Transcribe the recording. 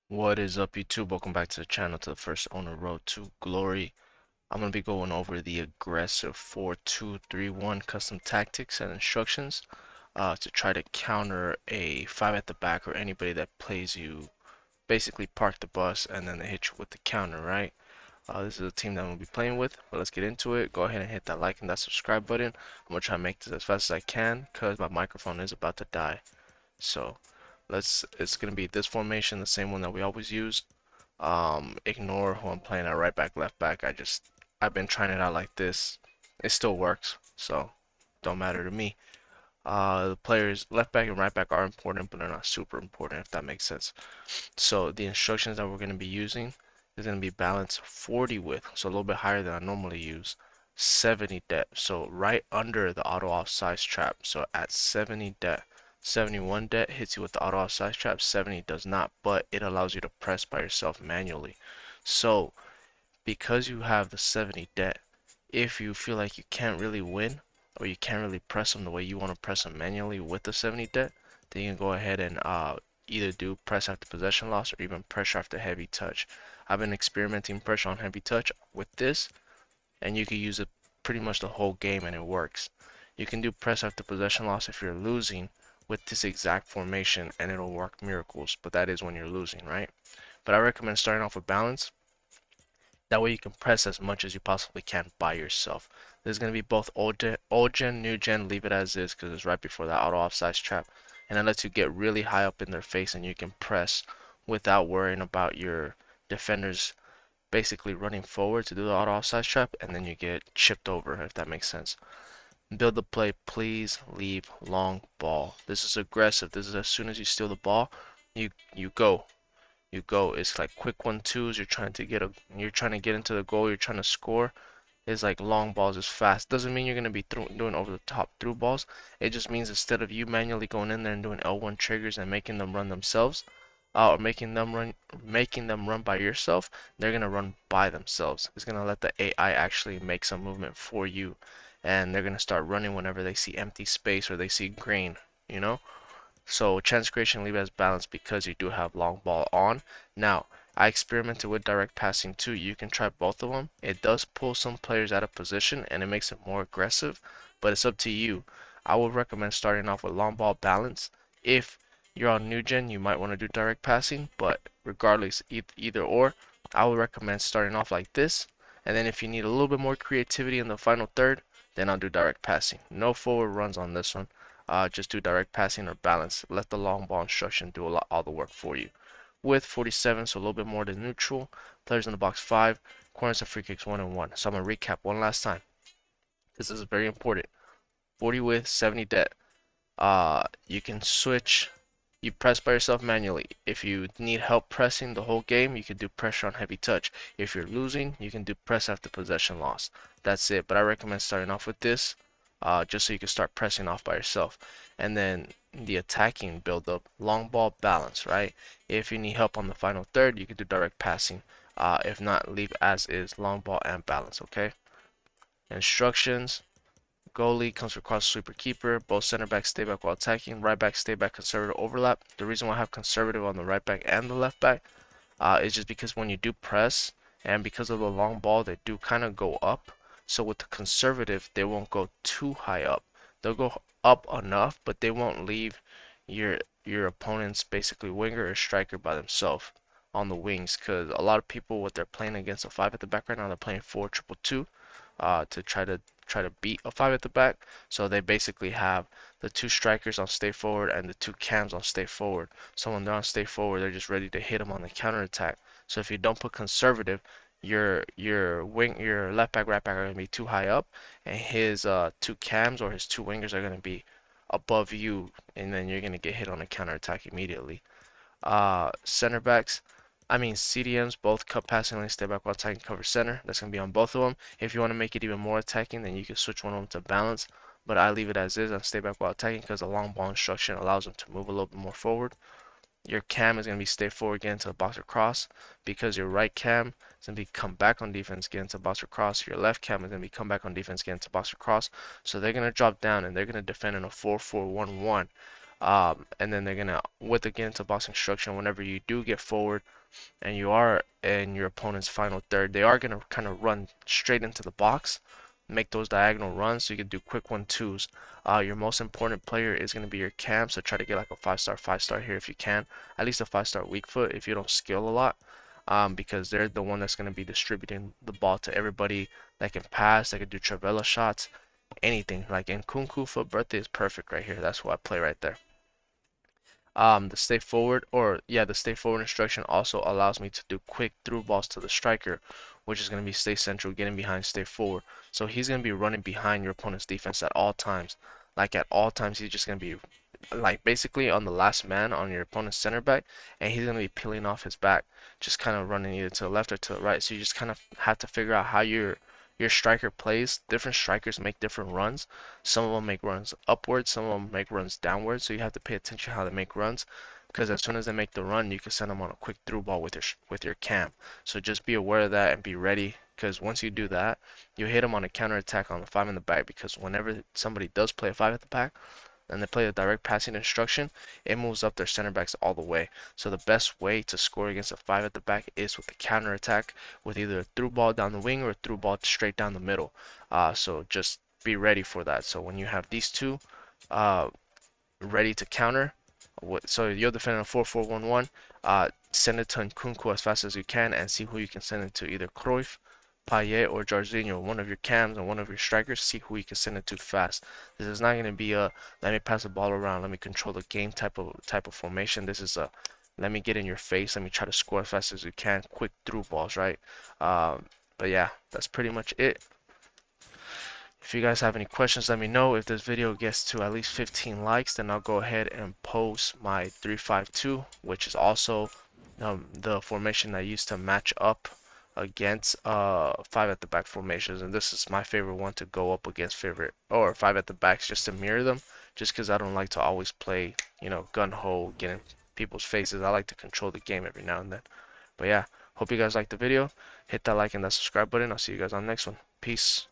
What is up, YouTube? Welcome back to the channel, to the first owner road to glory. I'm going to be going over the aggressive 4-2-3-1 custom tactics and instructions to try to counter a 5 at the back or anybody that plays you, basically park the bus and then they hit you with the counter, right? This is a team that I'm going to be playing with, but let's get into it. Go ahead and hit that like and that subscribe button. I'm going to try to make this as fast as I can because my microphone is about to die. So it's going to be this formation, the same one that we always use. Ignore who I'm playing at right back, left back. I've been trying it out like this. It still works, so don't matter to me. The players left back and right back are important, but they're not super important, if that makes sense. So the instructions that we're going to be using is going to be balance 40 width, so a little bit higher than I normally use. 70 depth, so right under the auto offsides trap. So at 70 depth, 71 depth hits you with the auto offsides trap, 70 does not, but it allows you to press by yourself manually. So because you have the 70 depth, if you feel like you can't really win or you can't really press them the way you want to press them manually with the 70 depth, then you can go ahead and either do press after possession loss or even pressure after heavy touch. I've been experimenting pressure on heavy touch with this, and you can use it pretty much the whole game and it works. You can do press after possession loss if you're losing with this exact formation and it'll work miracles, but that is when you're losing, right? But I recommend starting off with balance. That way you can press as much as you possibly can by yourself. This is going to be both old gen, new gen, leave it as is because it's right before that auto offsides trap. And it lets you get really high up in their face and you can press without worrying about your defenders basically running forward to do the auto offsides trap, and then you get chipped over, if that makes sense. Build the play, please leave long ball. This is aggressive. This is as soon as you steal the ball, you go. You go. It's like quick 1-2s. You're trying to get into the goal, you're trying to score. It's like long balls is fast. Doesn't mean you're gonna be doing over the top through balls. It just means instead of you manually going in there and doing L1 triggers and making them run themselves, or making them run by yourself, they're gonna run by themselves. It's gonna let the AI actually make some movement for you, and they're gonna start running whenever they see empty space or they see green, you know. So chance creation, leave it as balanced because you do have long ball on. Now, I experimented with direct passing too. You can try both of them. It does pull some players out of position and it makes it more aggressive, but it's up to you. I would recommend starting off with long ball balance. If you're on new gen, you might want to do direct passing, but regardless, either or, I would recommend starting off like this. And then if you need a little bit more creativity in the final third, then I'll do direct passing. No forward runs on this one. Just do direct passing or balance. Let the long ball instruction do all the work for you. With 47, so a little bit more than neutral. Players in the box 5. Corners and free kicks 1 and 1. So I'm going to recap one last time. This is very important. 40 width, 70 depth. You can switch. You press by yourself manually. If you need help pressing the whole game, you can do pressure on heavy touch. If you're losing, you can do press after possession loss. That's it. But I recommend starting off with this, just so you can start pressing off by yourself. And then the attacking build up, long ball balance, right? If you need help on the final third, you can do direct passing. If not, leave as is, long ball and balance, okay? Instructions. Goalie comes for cross sweeper keeper. Both center backs stay back while attacking. Right back stay back conservative overlap. The reason why I have conservative on the right back and the left back is just because when you do press and because of the long ball, they do kind of go up. So with the conservative, they won't go too high up. They'll go up enough, but they won't leave your opponent's basically winger or striker by themselves on the wings. Because a lot of people, what they're playing against a 5 at the back right now, they're playing 4-2-2 to try to beat a 5 at the back. So they basically have the 2 strikers on stay forward and the 2 cams on stay forward. So when they're on stay forward, they're just ready to hit them on the counter attack. So if you don't put conservative, your left back, right back are gonna be too high up, and his 2 cams or his 2 wingers are gonna be above you, and then you're gonna get hit on a counter attack immediately. Center backs, I mean CDMs, both cut passing lane, stay back while attacking, cover center. That's going to be on both of them. If you want to make it even more attacking, then you can switch one of them to balance. But I leave it as is on stay back while attacking because the long ball instruction allows them to move a little bit more forward. Your cam is going to be stay forward, get into the box or cross because your right cam is going to be come back on defense, get into box or cross. Your left cam is going to be come back on defense, get into box or cross. So they're going to drop down and they're going to defend in a 4-4-1-1. And then they're gonna, with the get into box instruction, whenever you do get forward and you are in your opponent's final third, they are going to kind of run straight into the box, make those diagonal runs so you can do quick 1-2s. Your most important player is going to be your cam, so try to get like a 5-star here if you can, at least a 5-star weak foot if you don't skill a lot, because they're the one that's going to be distributing the ball to everybody that can pass, that can do Travella shots, anything. Like in Kunku foot birthday is perfect right here. That's what I play right there. The stay forward, or yeah, the stay forward instruction also allows me to do quick through balls to the striker, which is going to be stay central, getting behind, stay forward. So he's going to be running behind your opponent's defense at all times. Like at all times, he's just going to be like basically on the last man on your opponent's center back, and he's going to be peeling off his back, just kind of running either to the left or to the right. So you just kind of have to figure out how your striker plays. Different strikers make different runs. Some of them make runs upwards, some of them make runs downwards. So you have to pay attention how they make runs, because as soon as they make the run, you can send them on a quick through ball with your cam. So just be aware of that and be ready, because once you do that, you hit them on a counter attack on the 5 in the back. Because whenever somebody does play a 5 at the back, and they play a direct passing instruction, it moves up their center backs all the way. So the best way to score against a 5 at the back is with the counter attack, with either a through ball down the wing or a through ball straight down the middle. So just be ready for that. So when you have these two uh, ready to counter, so you're defending a 4-4-1-1, send it to Nkunku as fast as you can and see who you can send it to, either Cruyff, Payet, or Jorginho, one of your cams and one of your strikers. See who you can send it to fast. This is not going to be a let me pass the ball around, let me control the game type of formation. This is a let me get in your face, let me try to score as fast as you can, quick through balls, right? But yeah, that's pretty much it. If you guys have any questions, let me know. If this video gets to at least 15 likes, then I'll go ahead and post my 3-5-2, which is also the formation I used to match up against 5 at the back formations. And this is my favorite one to go up against favorite, or 5 at the backs, just to mirror them, just because I don't like to always play, gun ho, get in people's faces. I like to control the game every now and then. But yeah, hope you guys liked the video. Hit that like and that subscribe button. I'll see you guys on the next one. Peace.